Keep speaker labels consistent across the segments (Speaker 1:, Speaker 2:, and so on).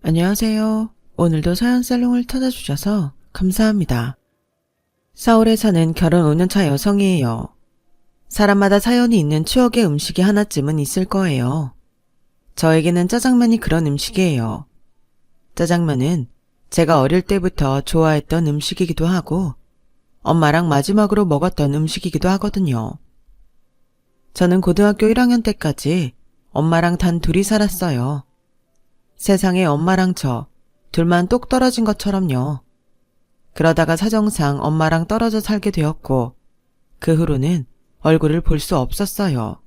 Speaker 1: 안녕하세요. 오늘도 사연살롱을 찾아주셔서 감사합니다. 서울에 사는 결혼 5년차 여성이에요. 사람마다 사연이 있는 추억의 음식이 하나쯤은 있을 거예요. 저에게는 짜장면이 그런 음식이에요. 짜장면은 제가 어릴 때부터 좋아했던 음식이기도 하고 엄마랑 마지막으로 먹었던 음식이기도 하거든요. 저는 고등학교 1학년 때까지 엄마랑 단 둘이 살았어요. 세상에 엄마랑 저 둘만 똑 떨어진 것처럼요. 그러다가 사정상 엄마랑 떨어져 살게 되었고 그 후로는 얼굴을 볼 수 없었어요.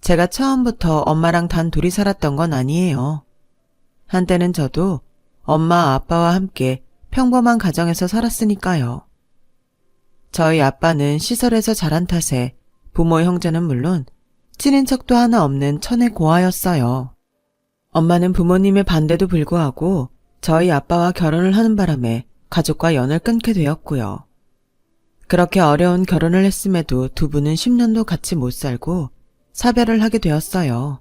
Speaker 1: 제가 처음부터 엄마랑 단 둘이 살았던 건 아니에요. 한때는 저도 엄마 아빠와 함께 평범한 가정에서 살았으니까요. 저희 아빠는 시설에서 자란 탓에 부모 형제는 물론 친인척도 하나 없는 천의 고아였어요. 엄마는 부모님의 반대도 불구하고 저희 아빠와 결혼을 하는 바람에 가족과 연을 끊게 되었고요. 그렇게 어려운 결혼을 했음에도 두 분은 10년도 같이 못 살고 사별을 하게 되었어요.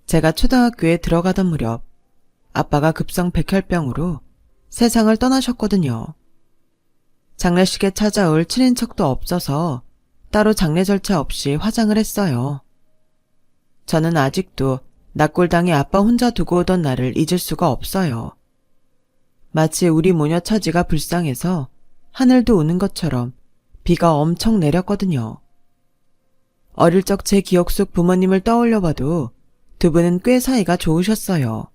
Speaker 1: 제가 초등학교에 들어가던 무렵 아빠가 급성 백혈병으로 세상을 떠나셨거든요. 장례식에 찾아올 친인척도 없어서 따로 장례 절차 없이 화장을 했어요. 저는 아직도 낙골당에 아빠 혼자 두고 오던 날을 잊을 수가 없어요. 마치 우리 모녀 처지가 불쌍해서 하늘도 우는 것처럼 비가 엄청 내렸거든요. 어릴 적 제 기억 속 부모님을 떠올려봐도 두 분은 꽤 사이가 좋으셨어요.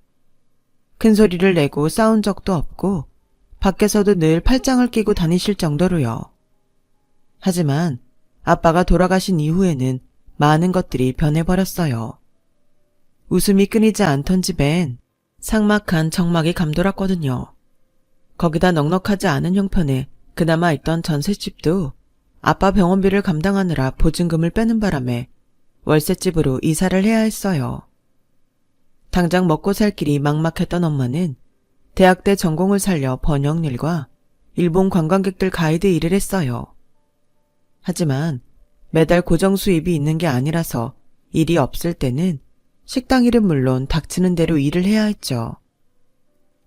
Speaker 1: 큰 소리를 내고 싸운 적도 없고 밖에서도 늘 팔짱을 끼고 다니실 정도로요. 하지만 아빠가 돌아가신 이후에는 많은 것들이 변해버렸어요. 웃음이 끊이지 않던 집엔 삭막한 정막이 감돌았거든요. 거기다 넉넉하지 않은 형편에 그나마 있던 전셋집도 아빠 병원비를 감당하느라 보증금을 빼는 바람에 월세집으로 이사를 해야 했어요. 당장 먹고 살 길이 막막했던 엄마는 대학 때 전공을 살려 번역일과 일본 관광객들 가이드 일을 했어요. 하지만 매달 고정 수입이 있는 게 아니라서 일이 없을 때는 식당 일은 물론 닥치는 대로 일을 해야 했죠.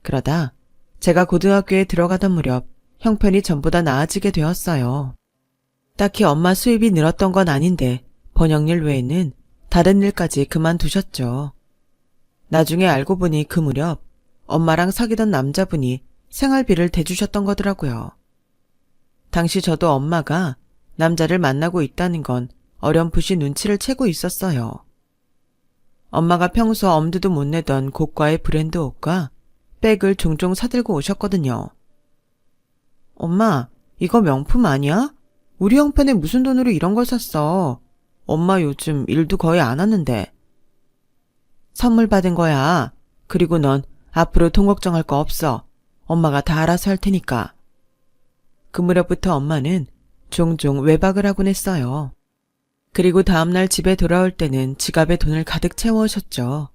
Speaker 1: 그러다 제가 고등학교에 들어가던 무렵 형편이 전보다 나아지게 되었어요. 딱히 엄마 수입이 늘었던 건 아닌데 번역일 외에는 다른 일까지 그만두셨죠. 나중에 알고 보니 그 무렵 엄마랑 사귀던 남자분이 생활비를 대주셨던 거더라고요. 당시 저도 엄마가 남자를 만나고 있다는 건 어렴풋이 눈치를 채고 있었어요. 엄마가 평소 엄두도 못 내던 고가의 브랜드 옷과 백을 종종 사들고 오셨거든요. 엄마, 이거 명품 아니야? 우리 형편에 무슨 돈으로 이런 걸 샀어? 엄마 요즘 일도 거의 안 하는데. 선물 받은 거야. 그리고 넌 앞으로 돈 걱정할 거 없어. 엄마가 다 알아서 할 테니까. 그 무렵부터 엄마는 종종 외박을 하곤 했어요. 그리고 다음날 집에 돌아올 때는 지갑에 돈을 가득 채워오셨죠.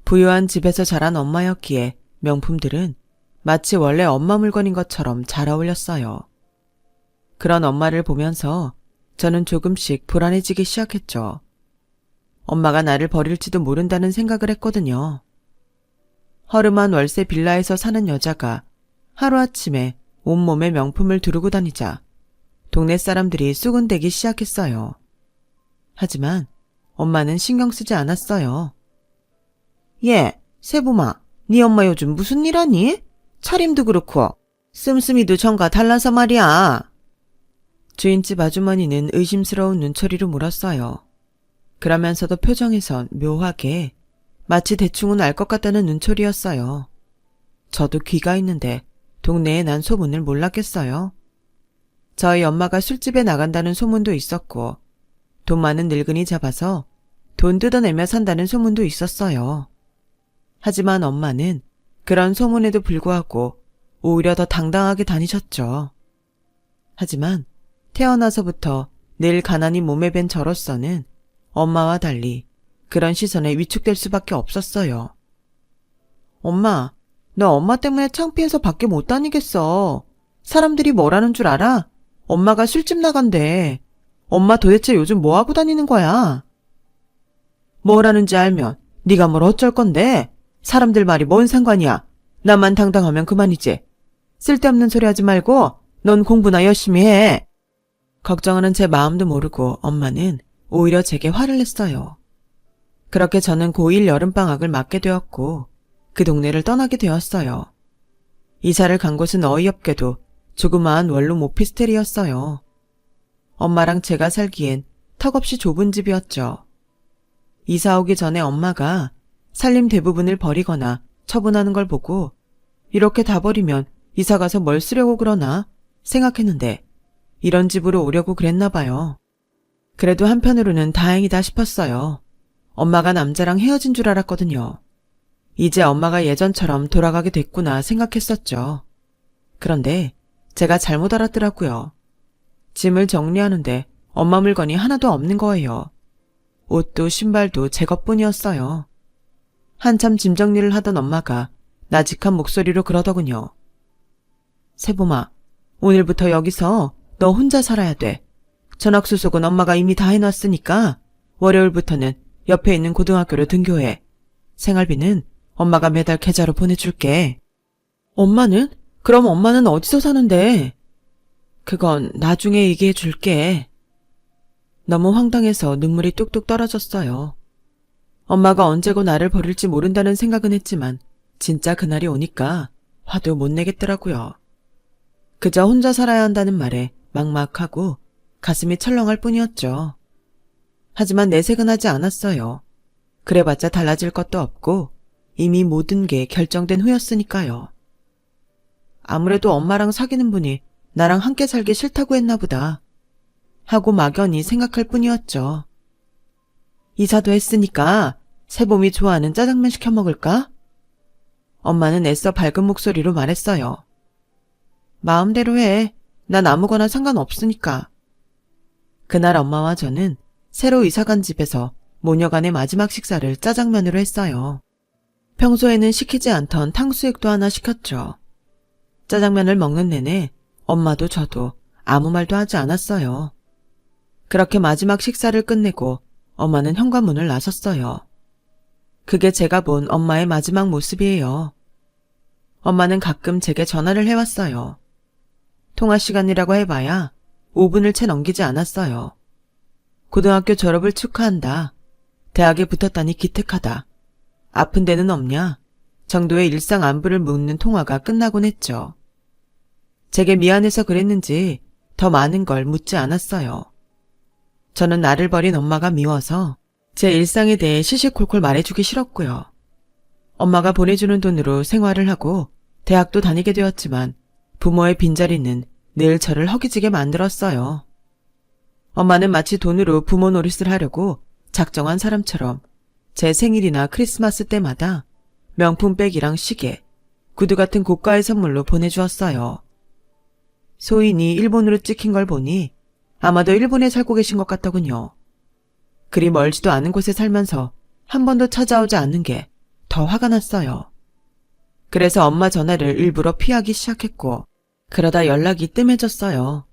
Speaker 1: 부유한 집에서 자란 엄마였기에 명품들은 마치 원래 엄마 물건인 것처럼 잘 어울렸어요. 그런 엄마를 보면서 저는 조금씩 불안해지기 시작했죠. 엄마가 나를 버릴지도 모른다는 생각을 했거든요. 허름한 월세 빌라에서 사는 여자가 하루아침에 온몸에 명품을 두르고 다니자 동네 사람들이 수군대기 시작했어요. 하지만 엄마는 신경 쓰지 않았어요. 예, 세부마, 네 엄마 요즘 무슨 일 하니? 차림도 그렇고 씀씀이도 전과 달라서 말이야. 주인집 아주머니는 의심스러운 눈초리로 물었어요. 그러면서도 표정에선 묘하게 마치 대충은 알 것 같다는 눈초리였어요. 저도 귀가 있는데 동네에 난 소문을 몰랐겠어요. 저희 엄마가 술집에 나간다는 소문도 있었고 돈 많은 늙은이 잡아서 돈 뜯어내며 산다는 소문도 있었어요. 하지만 엄마는 그런 소문에도 불구하고 오히려 더 당당하게 다니셨죠. 하지만 태어나서부터 늘 가난이 몸에 밴 저로서는 엄마와 달리 그런 시선에 위축될 수밖에 없었어요. 엄마, 너 엄마 때문에 창피해서 밖에 못 다니겠어. 사람들이 뭐라는 줄 알아? 엄마가 술집 나간대. 엄마 도대체 요즘 뭐하고 다니는 거야? 뭐라는지 알면 네가 뭘 어쩔 건데? 사람들 말이 뭔 상관이야. 나만 당당하면 그만이지. 쓸데없는 소리 하지 말고 넌 공부나 열심히 해. 걱정하는 제 마음도 모르고 엄마는 오히려 제게 화를 냈어요. 그렇게 저는 고1 여름방학을 맞게 되었고 그 동네를 떠나게 되었어요. 이사를 간 곳은 어이없게도 조그마한 원룸 오피스텔이었어요. 엄마랑 제가 살기엔 턱없이 좁은 집이었죠. 이사 오기 전에 엄마가 살림 대부분을 버리거나 처분하는 걸 보고 이렇게 다 버리면 이사 가서 뭘 쓰려고 그러나 생각했는데 이런 집으로 오려고 그랬나 봐요. 그래도 한편으로는 다행이다 싶었어요. 엄마가 남자랑 헤어진 줄 알았거든요. 이제 엄마가 예전처럼 돌아가게 됐구나 생각했었죠. 그런데 제가 잘못 알았더라고요. 짐을 정리하는데 엄마 물건이 하나도 없는 거예요. 옷도 신발도 제 것뿐이었어요. 한참 짐 정리를 하던 엄마가 나직한 목소리로 그러더군요. 세봄아, 오늘부터 여기서 너 혼자 살아야 돼. 전학수속은 엄마가 이미 다 해놨으니까 월요일부터는 옆에 있는 고등학교로 등교해. 생활비는 엄마가 매달 계좌로 보내줄게. 엄마는? 그럼 엄마는 어디서 사는데? 그건 나중에 얘기해 줄게. 너무 황당해서 눈물이 뚝뚝 떨어졌어요. 엄마가 언제고 나를 버릴지 모른다는 생각은 했지만 진짜 그날이 오니까 화도 못 내겠더라고요. 그저 혼자 살아야 한다는 말에 막막하고 가슴이 철렁할 뿐이었죠. 하지만 내색은 하지 않았어요. 그래봤자 달라질 것도 없고 이미 모든 게 결정된 후였으니까요. 아무래도 엄마랑 사귀는 분이 나랑 함께 살기 싫다고 했나 보다 하고 막연히 생각할 뿐이었죠. 이사도 했으니까 세봄이 좋아하는 짜장면 시켜 먹을까? 엄마는 애써 밝은 목소리로 말했어요. 마음대로 해. 난 아무거나 상관없으니까. 그날 엄마와 저는 새로 이사간 집에서 모녀간의 마지막 식사를 짜장면으로 했어요. 평소에는 시키지 않던 탕수육도 하나 시켰죠. 짜장면을 먹는 내내 엄마도 저도 아무 말도 하지 않았어요. 그렇게 마지막 식사를 끝내고 엄마는 현관문을 나섰어요. 그게 제가 본 엄마의 마지막 모습이에요. 엄마는 가끔 제게 전화를 해왔어요. 통화 시간이라고 해봐야 5분을 채 넘기지 않았어요. 고등학교 졸업을 축하한다. 대학에 붙었다니 기특하다. 아픈 데는 없냐? 정도의 일상 안부를 묻는 통화가 끝나곤 했죠. 제게 미안해서 그랬는지 더 많은 걸 묻지 않았어요. 저는 나를 버린 엄마가 미워서 제 일상에 대해 시시콜콜 말해주기 싫었고요. 엄마가 보내주는 돈으로 생활을 하고 대학도 다니게 되었지만 부모의 빈자리는 늘 저를 허기지게 만들었어요. 엄마는 마치 돈으로 부모 노릇을 하려고 작정한 사람처럼 제 생일이나 크리스마스 때마다 명품 백이랑 시계, 구두 같은 고가의 선물로 보내주었어요. 소인이 일본으로 찍힌 걸 보니 아마도 일본에 살고 계신 것 같더군요. 그리 멀지도 않은 곳에 살면서 한 번도 찾아오지 않는 게 더 화가 났어요. 그래서 엄마 전화를 일부러 피하기 시작했고 그러다 연락이 뜸해졌어요.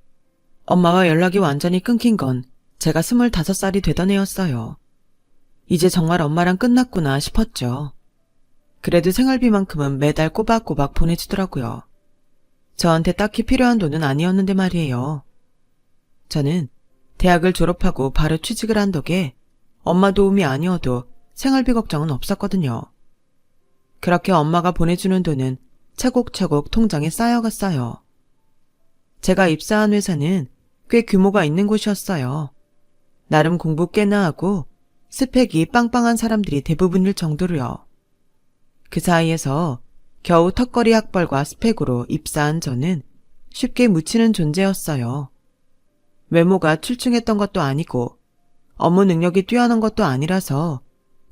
Speaker 1: 엄마와 연락이 완전히 끊긴 건 제가 25살이 되던 해였어요. 이제 정말 엄마랑 끝났구나 싶었죠. 그래도 생활비만큼은 매달 꼬박꼬박 보내주더라고요. 저한테 딱히 필요한 돈은 아니었는데 말이에요. 저는 대학을 졸업하고 바로 취직을 한 덕에 엄마 도움이 아니어도 생활비 걱정은 없었거든요. 그렇게 엄마가 보내주는 돈은 차곡차곡 통장에 쌓여갔어요. 제가 입사한 회사는 꽤 규모가 있는 곳이었어요. 나름 공부 꽤나 하고 스펙이 빵빵한 사람들이 대부분일 정도로요. 그 사이에서 겨우 턱걸이 학벌과 스펙으로 입사한 저는 쉽게 묻히는 존재였어요. 외모가 출중했던 것도 아니고 업무 능력이 뛰어난 것도 아니라서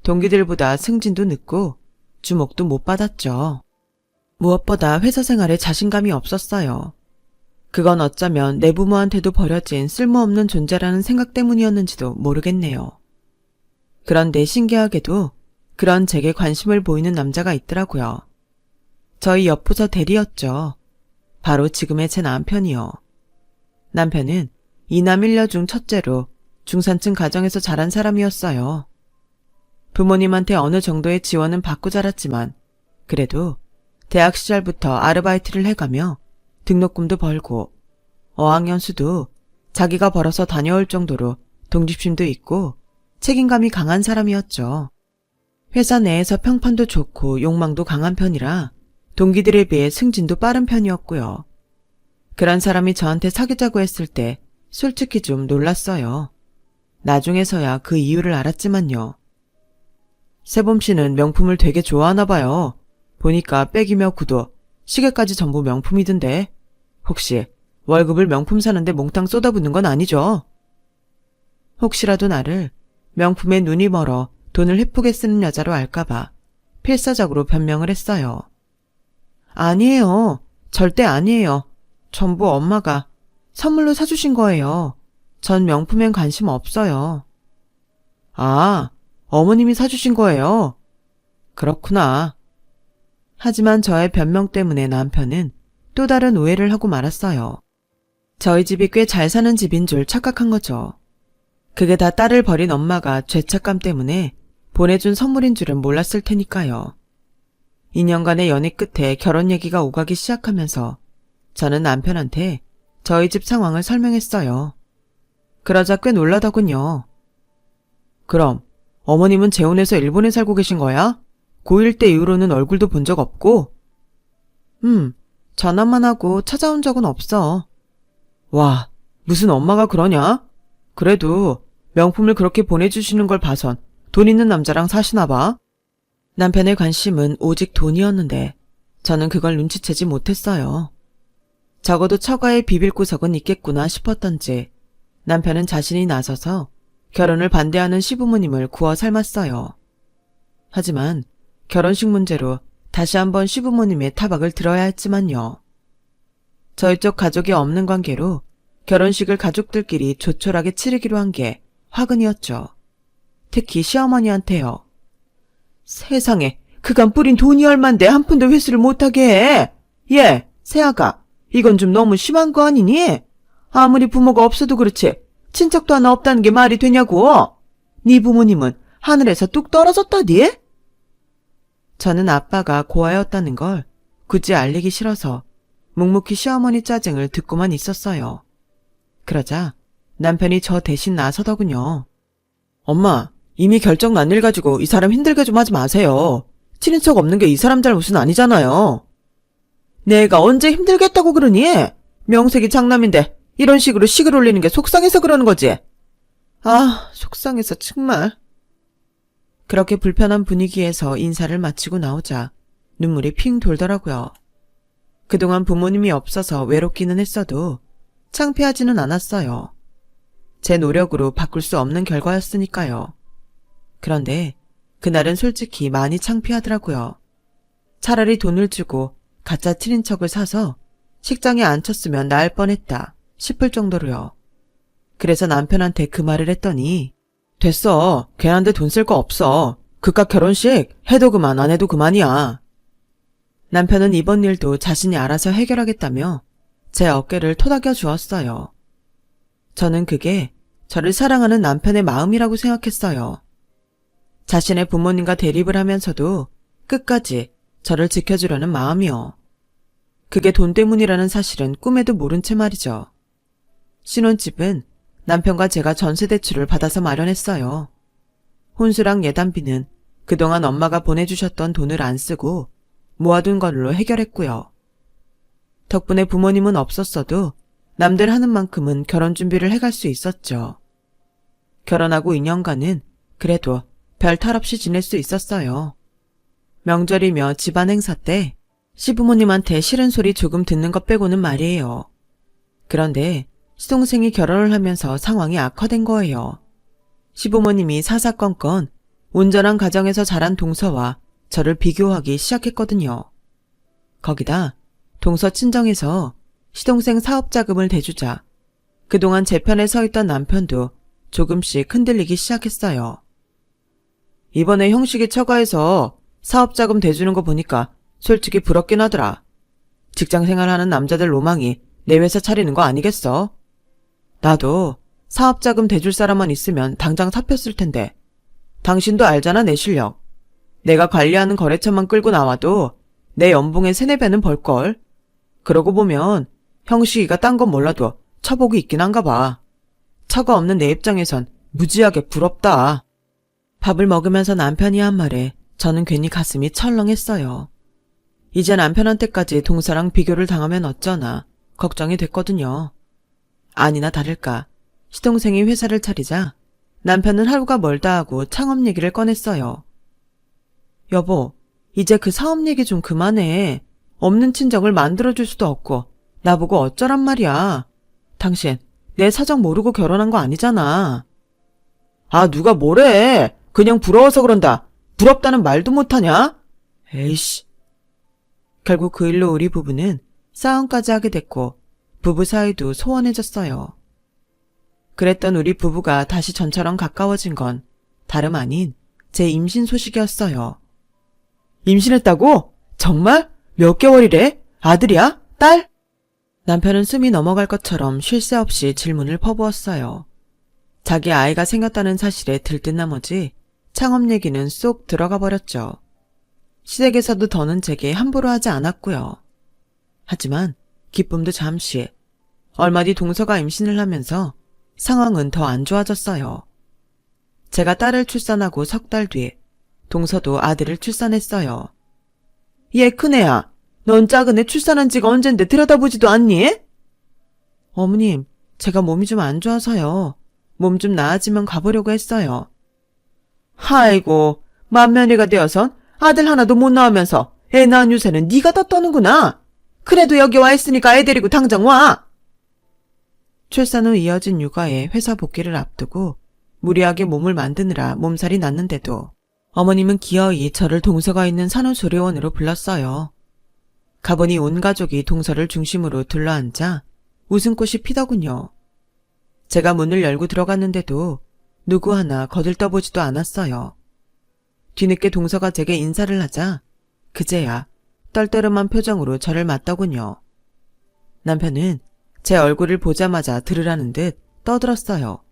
Speaker 1: 동기들보다 승진도 늦고 주목도 못 받았죠. 무엇보다 회사 생활에 자신감이 없었어요. 그건 어쩌면 내 부모한테도 버려진 쓸모없는 존재라는 생각 때문이었는지도 모르겠네요. 그런데 신기하게도 그런 제게 관심을 보이는 남자가 있더라고요. 저희 옆부서 대리였죠. 바로 지금의 제 남편이요. 남편은 이남 일녀 중 첫째로 중산층 가정에서 자란 사람이었어요. 부모님한테 어느 정도의 지원은 받고 자랐지만 그래도 대학 시절부터 아르바이트를 해가며 등록금도 벌고 어학연수도 자기가 벌어서 다녀올 정도로 독립심도 있고 책임감이 강한 사람이었죠. 회사 내에서 평판도 좋고 욕망도 강한 편이라 동기들에 비해 승진도 빠른 편이었고요. 그런 사람이 저한테 사귀자고 했을 때 솔직히 좀 놀랐어요. 나중에서야 그 이유를 알았지만요. 세범 씨는 명품을 되게 좋아하나 봐요. 보니까 백이며 구두, 시계까지 전부 명품이던데 혹시 월급을 명품 사는데 몽땅 쏟아붓는 건 아니죠? 혹시라도 나를 명품에 눈이 멀어 돈을 헤프게 쓰는 여자로 알까봐 필사적으로 변명을 했어요. 아니에요. 절대 아니에요. 전부 엄마가 선물로 사주신 거예요. 전 명품엔 관심 없어요. 아, 어머님이 사주신 거예요? 그렇구나. 하지만 저의 변명 때문에 남편은 또 다른 오해를 하고 말았어요. 저희 집이 꽤 잘 사는 집인 줄 착각한 거죠. 그게 다 딸을 버린 엄마가 죄책감 때문에 보내준 선물인 줄은 몰랐을 테니까요. 2년간의 연애 끝에 결혼 얘기가 오가기 시작하면서 저는 남편한테 저희 집 상황을 설명했어요. 그러자 꽤 놀라더군요. 그럼 어머님은 재혼해서 일본에 살고 계신 거야? 고1 때 이후로는 얼굴도 본 적 없고? 전화만 하고 찾아온 적은 없어. 와, 무슨 엄마가 그러냐? 그래도 명품을 그렇게 보내주시는 걸 봐선 돈 있는 남자랑 사시나 봐. 남편의 관심은 오직 돈이었는데 저는 그걸 눈치채지 못했어요. 적어도 처가에 비빌 구석은 있겠구나 싶었던지 남편은 자신이 나서서 결혼을 반대하는 시부모님을 구워 삶았어요. 하지만 결혼식 문제로 다시 한번 시부모님의 타박을 들어야 했지만요. 저희 쪽 가족이 없는 관계로 결혼식을 가족들끼리 조촐하게 치르기로 한 게 화근이었죠. 특히 시어머니한테요. 세상에, 그간 뿌린 돈이 얼만데 한 푼도 회수를 못하게 해. 예, 새아가, 이건 좀 너무 심한 거 아니니? 아무리 부모가 없어도 그렇지 친척도 하나 없다는 게 말이 되냐고. 네 부모님은 하늘에서 뚝 떨어졌다디? 저는 아빠가 고아였다는 걸 굳이 알리기 싫어서 묵묵히 시어머니 짜증을 듣고만 있었어요. 그러자 남편이 저 대신 나서더군요. 엄마, 이미 결정 난 일 가지고 이 사람 힘들게 좀 하지 마세요. 친인척 없는 게 이 사람 잘못은 아니잖아요. 내가 언제 힘들겠다고 그러니? 명색이 장남인데 이런 식으로 식을 올리는 게 속상해서 그러는 거지. 아, 속상해서 정말. 그렇게 불편한 분위기에서 인사를 마치고 나오자 눈물이 핑 돌더라고요. 그동안 부모님이 없어서 외롭기는 했어도 창피하지는 않았어요. 제 노력으로 바꿀 수 없는 결과였으니까요. 그런데 그날은 솔직히 많이 창피하더라고요. 차라리 돈을 주고 가짜 친인척을 사서 식장에 앉혔으면 나을 뻔했다 싶을 정도로요. 그래서 남편한테 그 말을 했더니 됐어. 걔한테 돈 쓸 거 없어. 그깟 결혼식 해도 그만 안 해도 그만이야. 남편은 이번 일도 자신이 알아서 해결하겠다며 제 어깨를 토닥여 주었어요. 저는 그게 저를 사랑하는 남편의 마음이라고 생각했어요. 자신의 부모님과 대립을 하면서도 끝까지 저를 지켜주려는 마음이요. 그게 돈 때문이라는 사실은 꿈에도 모른 채 말이죠. 신혼집은 남편과 제가 전세대출을 받아서 마련했어요. 혼수랑 예단비는 그동안 엄마가 보내주셨던 돈을 안 쓰고 모아둔 걸로 해결했고요. 덕분에 부모님은 없었어도 남들 하는 만큼은 결혼 준비를 해갈 수 있었죠. 결혼하고 2년간은 그래도 별 탈 없이 지낼 수 있었어요. 명절이며 집안 행사 때 시부모님한테 싫은 소리 조금 듣는 것 빼고는 말이에요. 그런데 시동생이 결혼을 하면서 상황이 악화된 거예요. 시부모님이 사사건건 온전한 가정에서 자란 동서와 저를 비교하기 시작했거든요. 거기다 동서 친정에서 시동생 사업자금을 대주자 그동안 제 편에 서 있던 남편도 조금씩 흔들리기 시작했어요. 이번에 형식이 처가에서 사업자금 대주는 거 보니까 솔직히 부럽긴 하더라. 직장생활하는 남자들 로망이 내 회사 차리는 거 아니겠어? 나도 사업자금 대줄 사람만 있으면 당장 사표 쓸 텐데 당신도 알잖아, 내 실력. 내가 관리하는 거래처만 끌고 나와도 내 연봉의 3~4배는 벌걸. 그러고 보면 형식이가 딴 건 몰라도 처복이 있긴 한가 봐. 처가 없는 내 입장에선 무지하게 부럽다. 밥을 먹으면서 남편이 한 말에 저는 괜히 가슴이 철렁했어요. 이제 남편한테까지 동서랑 비교를 당하면 어쩌나 걱정이 됐거든요. 아니나 다를까 시동생이 회사를 차리자 남편은 하루가 멀다 하고 창업 얘기를 꺼냈어요. 여보, 이제 그 사업 얘기 좀 그만해. 없는 친정을 만들어줄 수도 없고 나보고 어쩌란 말이야. 당신 내 사정 모르고 결혼한 거 아니잖아. 아, 누가 뭐래. 그냥 부러워서 그런다. 부럽다는 말도 못하냐? 에이씨. 결국 그 일로 우리 부부는 싸움까지 하게 됐고 부부 사이도 소원해졌어요. 그랬던 우리 부부가 다시 전처럼 가까워진 건 다름 아닌 제 임신 소식이었어요. 임신했다고? 정말? 몇 개월이래? 아들이야? 딸? 남편은 숨이 넘어갈 것처럼 쉴 새 없이 질문을 퍼부었어요. 자기 아이가 생겼다는 사실에 들뜬 나머지 창업 얘기는 쏙 들어가 버렸죠. 시댁에서도 더는 제게 함부로 하지 않았고요. 하지만 기쁨도 잠시. 얼마 뒤 동서가 임신을 하면서 상황은 더 안 좋아졌어요. 제가 딸을 출산하고 3달 뒤 동서도 아들을 출산했어요. 얘 큰애야, 넌 작은 애 출산한 지가 언젠데 들여다보지도 않니? 어머님, 제가 몸이 좀 안 좋아서요. 몸 좀 나아지면 가보려고 했어요. 아이고, 맏며느리가 되어선 아들 하나도 못 낳으면서 애 낳은 유세는 네가 다 떠는구나. 그래도 여기 와 있으니까 애 데리고 당장 와. 출산 후 이어진 육아에 회사 복귀를 앞두고 무리하게 몸을 만드느라 몸살이 났는데도 어머님은 기어이 저를 동서가 있는 산후조리원으로 불렀어요. 가보니 온 가족이 동서를 중심으로 둘러앉아 웃음꽃이 피더군요. 제가 문을 열고 들어갔는데도 누구 하나 거들떠보지도 않았어요. 뒤늦게 동서가 제게 인사를 하자 그제야 떨떠름한 표정으로 저를 맞더군요. 남편은 제 얼굴을 보자마자 들으라는 듯 떠들었어요.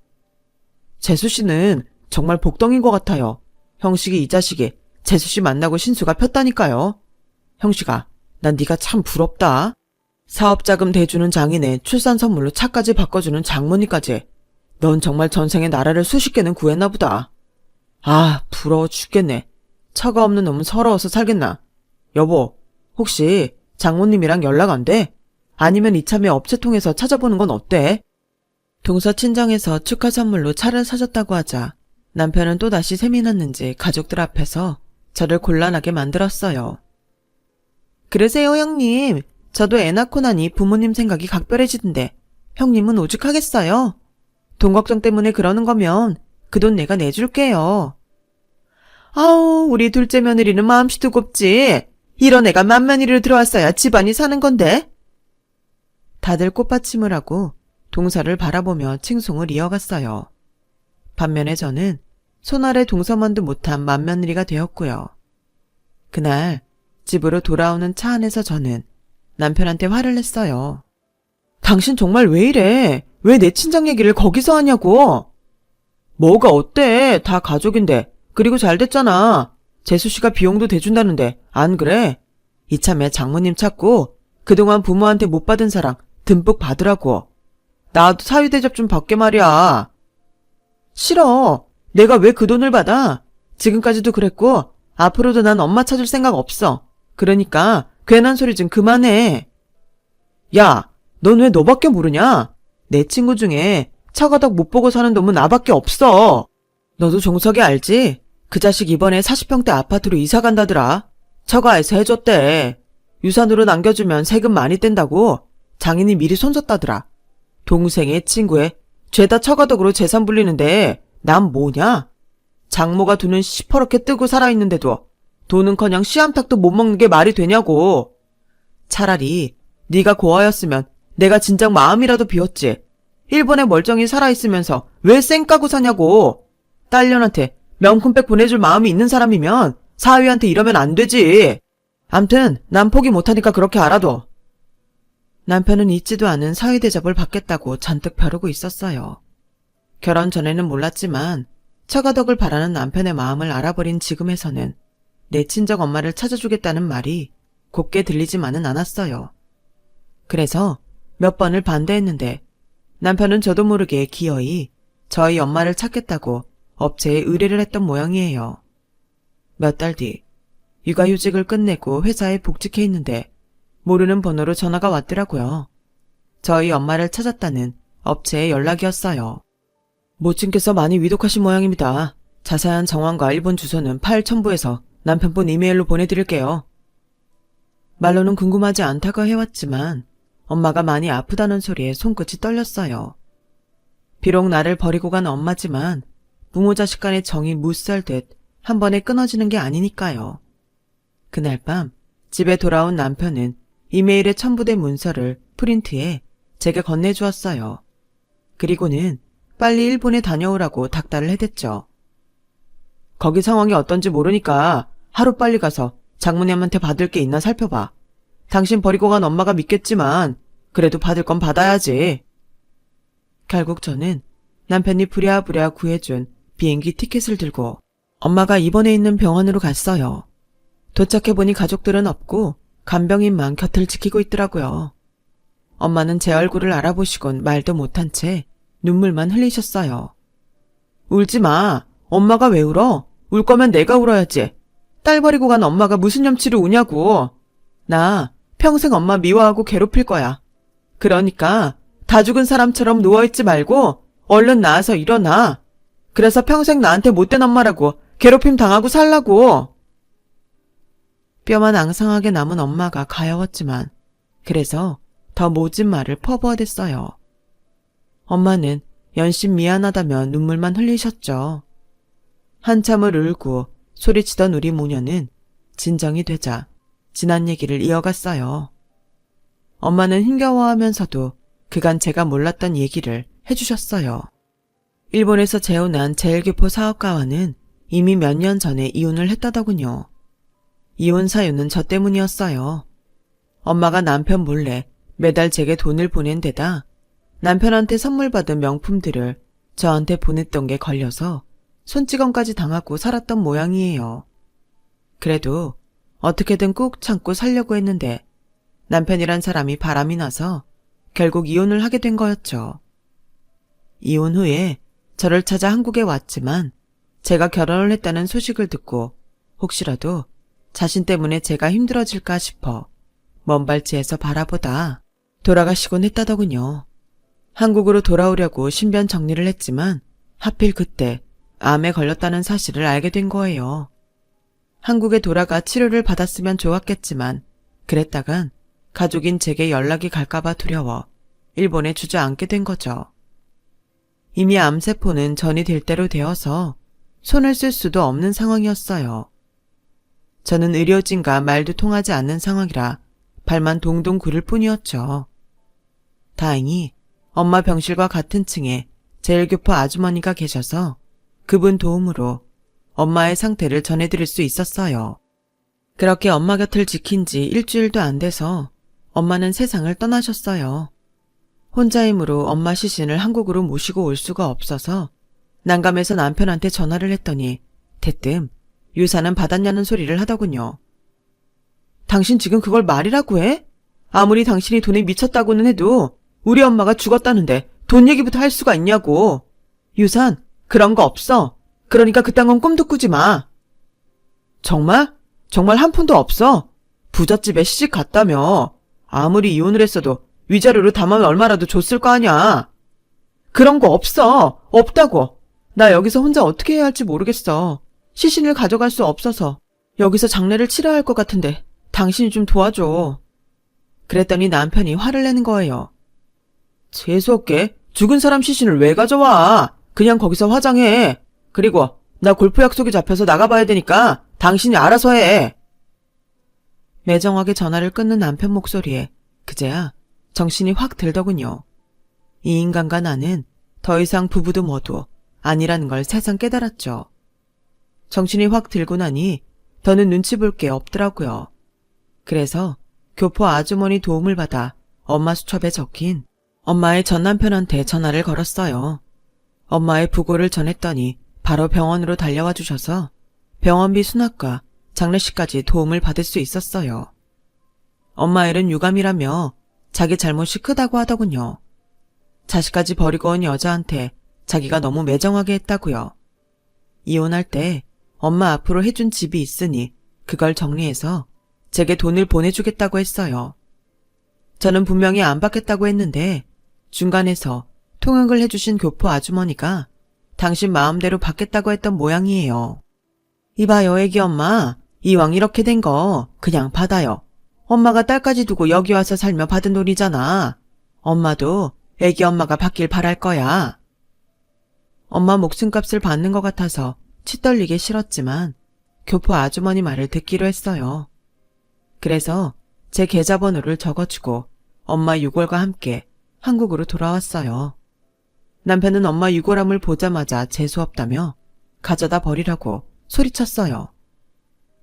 Speaker 1: 재수씨는 정말 복덩인 것 같아요. 형식이 이 자식이 재수씨 만나고 신수가 폈다니까요. 형식아, 난 네가 참 부럽다. 사업자금 대주는 장인에 출산 선물로 차까지 바꿔주는 장모님까지. 넌 정말 전생에 나라를 수십 개는 구했나 보다. 아, 부러워 죽겠네. 처가 없는 놈은 서러워서 살겠나. 여보, 혹시 장모님이랑 연락 안 돼? 아니면 이참에 업체 통해서 찾아보는 건 어때? 동서 친정에서 축하 선물로 차를 사줬다고 하자 남편은 또다시 셈이 났는지 가족들 앞에서 저를 곤란하게 만들었어요. 그러세요, 형님. 저도 애 낳고 나니 부모님 생각이 각별해지던데 형님은 오죽하겠어요? 돈 걱정 때문에 그러는 거면 그 돈 내가 내줄게요. 아우, 우리 둘째 며느리는 마음씨 두껍지. 이런 애가 맏며느리로 들어왔어야 집안이 사는 건데. 다들 꽃받침을 하고 동서를 바라보며 칭송을 이어갔어요. 반면에 저는 손아래 동서만도 못한 맏며느리가 되었고요. 그날 집으로 돌아오는 차 안에서 저는 남편한테 화를 냈어요. 당신 정말 왜 이래? 왜 내 친정 얘기를 거기서 하냐고. 뭐가 어때? 다 가족인데. 그리고 잘 됐잖아. 재수씨가 비용도 대준다는데 안 그래? 이참에 장모님 찾고 그동안 부모한테 못 받은 사랑 듬뿍 받으라고. 나도 사위대접 좀 받게 말이야. 싫어. 내가 왜 그 돈을 받아? 지금까지도 그랬고 앞으로도 난 엄마 찾을 생각 없어. 그러니까 괜한 소리 좀 그만해. 야, 넌 왜 너밖에 모르냐? 내 친구 중에 처가덕 못 보고 사는 놈은 나밖에 없어. 너도 종석이 알지? 그 자식 이번에 40평대 아파트로 이사 간다더라. 처가에서 해줬대. 유산으로 남겨주면 세금 많이 뗀다고 장인이 미리 손줬다더라. 동생의 친구의 죄다 처가덕으로 재산 불리는데 난 뭐냐? 장모가 두는 시퍼렇게 뜨고 살아있는데도 돈은커녕 씨암탉도 못 먹는 게 말이 되냐고. 차라리 네가 고아였으면 내가 진작 마음이라도 비웠지. 일본에 멀쩡히 살아있으면서 왜 쌩 까고 사냐고. 딸년한테 명품백 보내줄 마음이 있는 사람이면 사위한테 이러면 안 되지. 암튼 난 포기 못하니까 그렇게 알아둬. 남편은 잊지도 않은 사위 대접을 받겠다고 잔뜩 벼르고 있었어요. 결혼 전에는 몰랐지만 처가덕을 바라는 남편의 마음을 알아버린 지금에서는 내 친정 엄마를 찾아주겠다는 말이 곱게 들리지만은 않았어요. 그래서 몇 번을 반대했는데 남편은 저도 모르게 기어이 저희 엄마를 찾겠다고 업체에 의뢰를 했던 모양이에요. 몇 달 뒤 육아휴직을 끝내고 회사에 복직해 있는데 모르는 번호로 전화가 왔더라고요. 저희 엄마를 찾았다는 업체의 연락이었어요. 모친께서 많이 위독하신 모양입니다. 자세한 정황과 일본 주소는 파일 첨부해서 남편분 이메일로 보내드릴게요. 말로는 궁금하지 않다고 해왔지만 엄마가 많이 아프다는 소리에 손끝이 떨렸어요. 비록 나를 버리고 간 엄마지만 부모 자식 간의 정이 무쌀듯 한 번에 끊어지는 게 아니니까요. 그날 밤 집에 돌아온 남편은 이메일에 첨부된 문서를 프린트해 제게 건네주었어요. 그리고는 빨리 일본에 다녀오라고 닥달을 해댔죠. 거기 상황이 어떤지 모르니까 하루빨리 가서 장모님한테 받을 게 있나 살펴봐. 당신 버리고 간 엄마가 믿겠지만 그래도 받을 건 받아야지. 결국 저는 남편이 부랴부랴 구해준 비행기 티켓을 들고 엄마가 입원해 있는 병원으로 갔어요. 도착해보니 가족들은 없고 간병인만 곁을 지키고 있더라고요. 엄마는 제 얼굴을 알아보시곤 말도 못한 채 눈물만 흘리셨어요. 울지 마. 엄마가 왜 울어? 울 거면 내가 울어야지. 딸 버리고 간 엄마가 무슨 염치로 우냐고. 나 평생 엄마 미워하고 괴롭힐 거야. 그러니까 다 죽은 사람처럼 누워있지 말고 얼른 나와서 일어나. 그래서 평생 나한테 못된 엄마라고 괴롭힘 당하고 살라고. 뼈만 앙상하게 남은 엄마가 가여웠지만 그래서 더 모진 말을 퍼부어댔어요. 엄마는 연신 미안하다며 눈물만 흘리셨죠. 한참을 울고 소리치던 우리 모녀는 진정이 되자 지난 얘기를 이어갔어요. 엄마는 힘겨워하면서도 그간 제가 몰랐던 얘기를 해주셨어요. 일본에서 재혼한 제일교포 사업가와는 이미 몇 년 전에 이혼을 했다더군요. 이혼 사유는 저 때문이었어요. 엄마가 남편 몰래 매달 제게 돈을 보낸 데다 남편한테 선물 받은 명품들을 저한테 보냈던 게 걸려서 손찌검까지 당하고 살았던 모양이에요. 그래도 어떻게든 꾹 참고 살려고 했는데 남편이란 사람이 바람이 나서 결국 이혼을 하게 된 거였죠. 이혼 후에 저를 찾아 한국에 왔지만 제가 결혼을 했다는 소식을 듣고 혹시라도 자신 때문에 제가 힘들어질까 싶어 먼 발치에서 바라보다 돌아가시곤 했다더군요. 한국으로 돌아오려고 신변 정리를 했지만 하필 그때 암에 걸렸다는 사실을 알게 된 거예요. 한국에 돌아가 치료를 받았으면 좋았겠지만 그랬다간 가족인 제게 연락이 갈까봐 두려워 일본에 주저앉게 된 거죠. 이미 암세포는 전이 될 대로 되어서 손을 쓸 수도 없는 상황이었어요. 저는 의료진과 말도 통하지 않는 상황이라 발만 동동 구를 뿐이었죠. 다행히 엄마 병실과 같은 층에 제일교포 아주머니가 계셔서 그분 도움으로 엄마의 상태를 전해드릴 수 있었어요. 그렇게 엄마 곁을 지킨 지 일주일도 안 돼서 엄마는 세상을 떠나셨어요. 혼자 힘으로 엄마 시신을 한국으로 모시고 올 수가 없어서 난감해서 남편한테 전화를 했더니 대뜸 유산은 받았냐는 소리를 하더군요. 당신 지금 그걸 말이라고 해? 아무리 당신이 돈에 미쳤다고는 해도 우리 엄마가 죽었다는데 돈 얘기부터 할 수가 있냐고. 유산 그런 거 없어. 그러니까 그딴 건 꿈도 꾸지 마. 정말? 정말 한 푼도 없어? 부잣집에 시집 갔다며. 아무리 이혼을 했어도 위자료로 담아면 얼마라도 줬을 거 아냐. 그런 거 없어. 없다고. 나 여기서 혼자 어떻게 해야 할지 모르겠어. 시신을 가져갈 수 없어서 여기서 장례를 치러야 할 것 같은데 당신이 좀 도와줘. 그랬더니 남편이 화를 내는 거예요. 재수없게 죽은 사람 시신을 왜 가져와. 그냥 거기서 화장해. 그리고 나 골프 약속이 잡혀서 나가봐야 되니까 당신이 알아서 해. 매정하게 전화를 끊는 남편 목소리에 그제야 정신이 확 들더군요. 이 인간과 나는 더 이상 부부도 뭐도 아니라는 걸 새삼 깨달았죠. 정신이 확 들고 나니 더는 눈치 볼 게 없더라고요. 그래서 교포 아주머니 도움을 받아 엄마 수첩에 적힌 엄마의 전 남편한테 전화를 걸었어요. 엄마의 부고를 전했더니 바로 병원으로 달려와 주셔서 병원비 수납과 장례식까지 도움을 받을 수 있었어요. 엄마 일은 유감이라며 자기 잘못이 크다고 하더군요. 자식까지 버리고 온 여자한테 자기가 너무 매정하게 했다고요. 이혼할 때 엄마 앞으로 해준 집이 있으니 그걸 정리해서 제게 돈을 보내주겠다고 했어요. 저는 분명히 안 받겠다고 했는데 중간에서 통역을 해주신 교포 아주머니가 당신 마음대로 받겠다고 했던 모양이에요. 이봐요, 애기 엄마. 이왕 이렇게 된 거 그냥 받아요. 엄마가 딸까지 두고 여기 와서 살며 받은 돈이잖아. 엄마도 애기 엄마가 받길 바랄 거야. 엄마 목숨값을 받는 것 같아서 치떨리게 싫었지만 교포 아주머니 말을 듣기로 했어요. 그래서 제 계좌번호를 적어주고 엄마 유골과 함께 한국으로 돌아왔어요. 남편은 엄마 유골함을 보자마자 재수없다며 가져다 버리라고 소리쳤어요.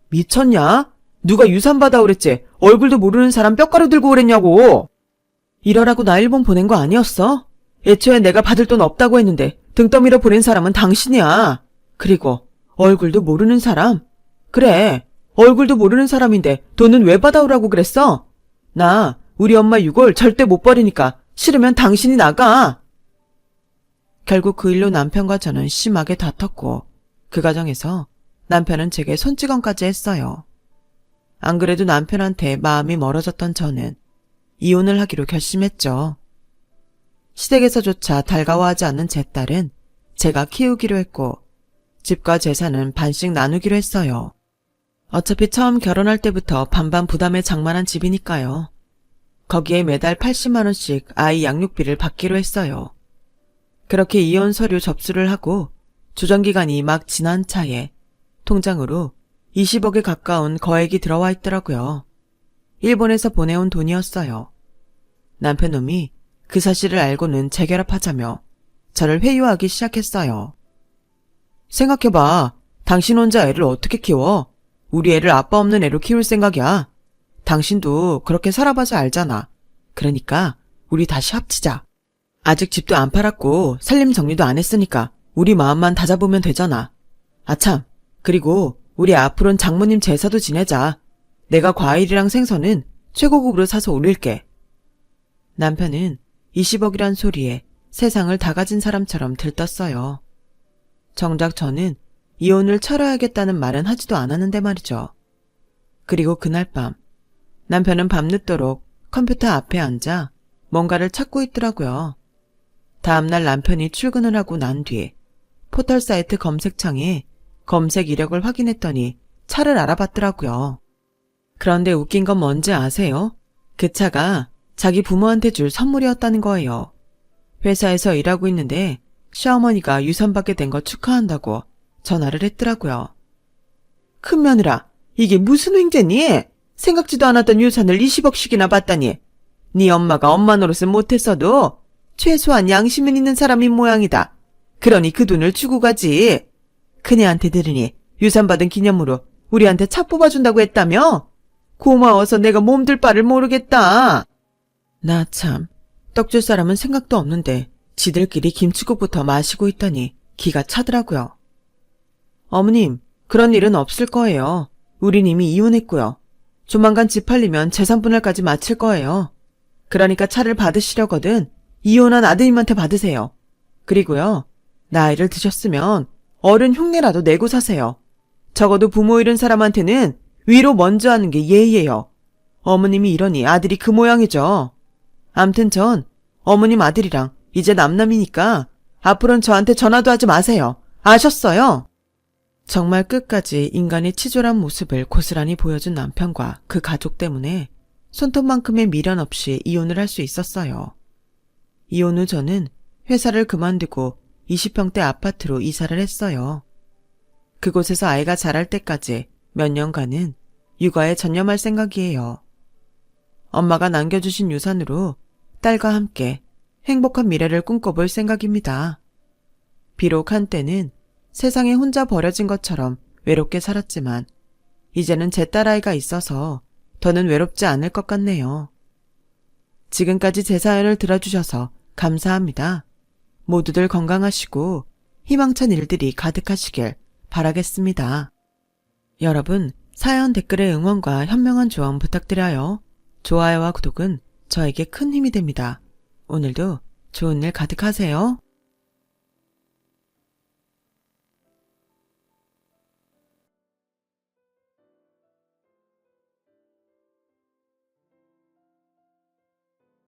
Speaker 1: 미쳤냐? 누가 유산 받아오랬지? 얼굴도 모르는 사람 뼈가루 들고 오랬냐고. 이러라고 나 일본 보낸 거 아니었어? 애초에 내가 받을 돈 없다고 했는데 등 떠밀어 보낸 사람은 당신이야. 그리고 얼굴도 모르는 사람? 그래, 얼굴도 모르는 사람인데 돈은 왜 받아오라고 그랬어? 나 우리 엄마 유골 절대 못 버리니까 싫으면 당신이 나가. 결국 그 일로 남편과 저는 심하게 다퉜고 그 과정에서 남편은 제게 손찌검까지 했어요. 안 그래도 남편한테 마음이 멀어졌던 저는 이혼을 하기로 결심했죠. 시댁에서조차 달가워하지 않는 제 딸은 제가 키우기로 했고 집과 재산은 반씩 나누기로 했어요. 어차피 처음 결혼할 때부터 반반 부담에 장만한 집이니까요. 거기에 매달 80만 원씩 아이 양육비를 받기로 했어요. 그렇게 이혼 서류 접수를 하고 조정기간이 막 지난 차에 통장으로 20억에 가까운 거액이 들어와 있더라고요. 일본에서 보내온 돈이었어요. 남편놈이 그 사실을 알고는 재결합하자며 저를 회유하기 시작했어요. 생각해봐. 당신 혼자 애를 어떻게 키워? 우리 애를 아빠 없는 애로 키울 생각이야. 당신도 그렇게 살아봐서 알잖아. 그러니까 우리 다시 합치자. 아직 집도 안 팔았고 살림 정리도 안 했으니까 우리 마음만 다잡으면 되잖아. 아참, 그리고 우리 앞으로는 장모님 제사도 지내자. 내가 과일이랑 생선은 최고급으로 사서 올릴게. 남편은 20억이란 소리에 세상을 다 가진 사람처럼 들떴어요. 정작 저는 이혼을 철회하겠다는 말은 하지도 않았는데 말이죠. 그리고 그날 밤 남편은 밤늦도록 컴퓨터 앞에 앉아 뭔가를 찾고 있더라고요. 다음날 남편이 출근을 하고 난 뒤 포털 사이트 검색창에 검색 이력을 확인했더니 차를 알아봤더라고요. 그런데 웃긴 건 뭔지 아세요? 그 차가 자기 부모한테 줄 선물이었다는 거예요. 회사에서 일하고 있는데 시어머니가 유산 받게 된 거 축하한다고 전화를 했더라고요. 큰 며느라, 이게 무슨 횡재니? 생각지도 않았던 유산을 20억씩이나 받다니. 네 엄마가 엄마 노릇은 못했어도 최소한 양심은 있는 사람인 모양이다. 그러니 그 돈을 주고 가지. 그네한테 들으니 유산 받은 기념으로 우리한테 차 뽑아준다고 했다며? 고마워서 내가 몸둘 바를 모르겠다. 나 참, 떡 줄 사람은 생각도 없는데 지들끼리 김치국부터 마시고 있다니 기가 차더라고요. 어머님, 그런 일은 없을 거예요. 우린 이미 이혼했고요. 조만간 집 팔리면 재산 분할까지 마칠 거예요. 그러니까 차를 받으시려거든 이혼한 아드님한테 받으세요. 그리고요, 나이를 드셨으면 어른 흉내라도 내고 사세요. 적어도 부모 잃은 사람한테는 위로 먼저 하는 게 예의예요. 어머님이 이러니 아들이 그 모양이죠. 암튼 전 어머님 아들이랑 이제 남남이니까 앞으로는 저한테 전화도 하지 마세요. 아셨어요? 정말 끝까지 인간의 치졸한 모습을 고스란히 보여준 남편과 그 가족 때문에 손톱만큼의 미련 없이 이혼을 할 수 있었어요. 이혼 후 저는 회사를 그만두고 20평대 아파트로 이사를 했어요. 그곳에서 아이가 자랄 때까지 몇 년간은 육아에 전념할 생각이에요. 엄마가 남겨주신 유산으로 딸과 함께 행복한 미래를 꿈꿔볼 생각입니다. 비록 한때는 세상에 혼자 버려진 것처럼 외롭게 살았지만 이제는 제 딸아이가 있어서 더는 외롭지 않을 것 같네요. 지금까지 제 사연을 들어주셔서 감사합니다. 모두들 건강하시고 희망찬 일들이 가득하시길 바라겠습니다. 여러분, 사연 댓글의 응원과 현명한 조언 부탁드려요. 좋아요와 구독은 저에게 큰 힘이 됩니다. 오늘도 좋은 일 가득하세요.